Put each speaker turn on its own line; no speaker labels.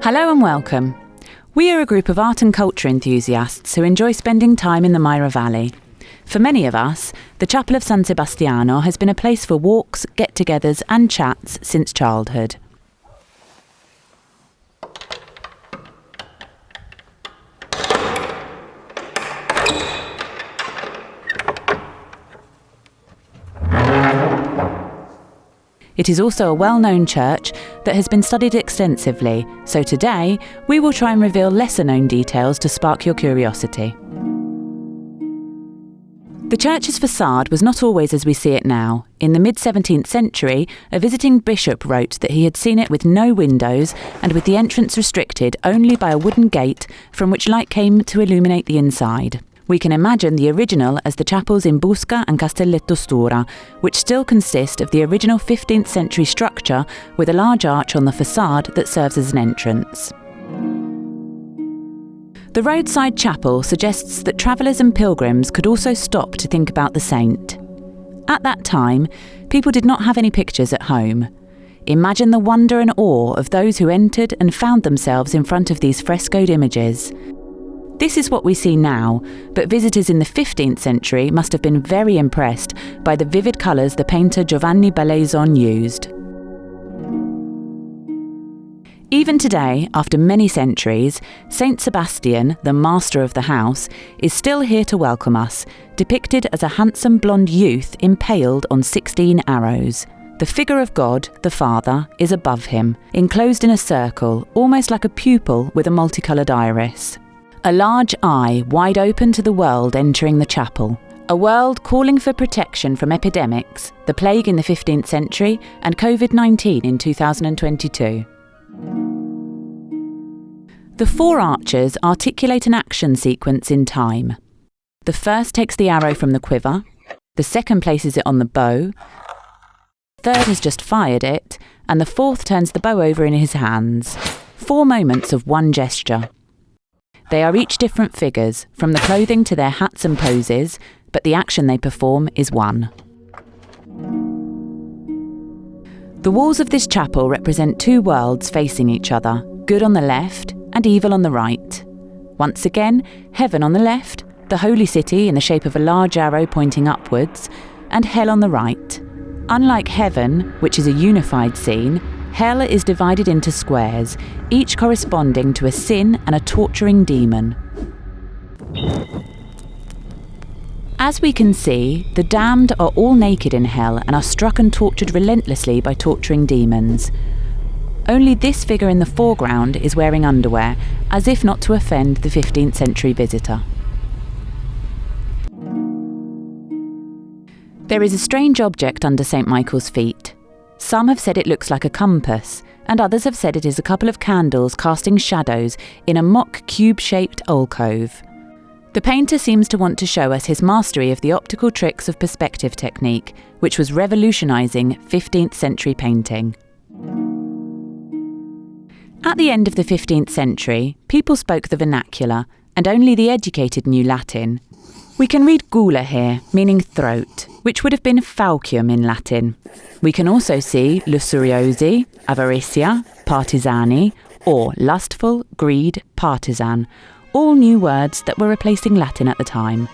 Hello and welcome. We are a group of art and culture enthusiasts who enjoy spending time in the Macra Valley. For many of us, the Chapel of San Sebastiano has been a place for walks, get-togethers and chats since childhood. It is also a well-known church that has been studied extensively, so today we will try and reveal lesser-known details to spark your curiosity. The church's facade was not always as we see it now. In the mid-17th century, a visiting bishop wrote that he had seen it with no windows and with the entrance restricted only by a wooden gate from which light came to illuminate the inside. We can imagine the original as the chapels in Busca and Castelletto Stura, which still consist of the original 15th century structure with a large arch on the facade that serves as an entrance. The roadside chapel suggests that travellers and pilgrims could also stop to think about the saint. At that time, people did not have any pictures at home. Imagine the wonder and awe of those who entered and found themselves in front of these frescoed images. This is what we see now, but visitors in the 15th century must have been very impressed by the vivid colours the painter Giovanni Balaison used. Even today, after many centuries, Saint Sebastian, the master of the house, is still here to welcome us, depicted as a handsome blonde youth impaled on 16 arrows. The figure of God, the Father, is above him, enclosed in a circle, almost like a pupil with a multicoloured iris. A large eye wide open to the world entering the chapel. A world calling for protection from epidemics, the plague in the 15th century and COVID-19 in 2022. The four archers articulate an action sequence in time. The first takes the arrow from the quiver, the second places it on the bow, the third has just fired it, and the fourth turns the bow over in his hands. 4 moments of one gesture. They are each different figures, from the clothing to their hats and poses, but the action they perform is one. The walls of this chapel represent 2 worlds facing each other, good on the left and evil on the right. Once again, heaven on the left, the holy city in the shape of a large arrow pointing upwards, and hell on the right. Unlike heaven, which is a unified scene, hell is divided into squares, each corresponding to a sin and a torturing demon. As we can see, the damned are all naked in hell and are struck and tortured relentlessly by torturing demons. Only this figure in the foreground is wearing underwear, as if not to offend the 15th century visitor. There is a strange object under St. Michael's feet. Some have said it looks like a compass, and others have said it is a couple of candles casting shadows in a mock cube-shaped alcove. The painter seems to want to show us his mastery of the optical tricks of perspective technique, which was revolutionising 15th century painting. At the end of the 15th century, people spoke the vernacular, and only the educated knew Latin. We can read gula here, meaning throat, which would have been faucium in Latin. We can also see lussuriosi, avaricia, partisani, or lustful, greed, partisan, all new words that were replacing Latin at the time.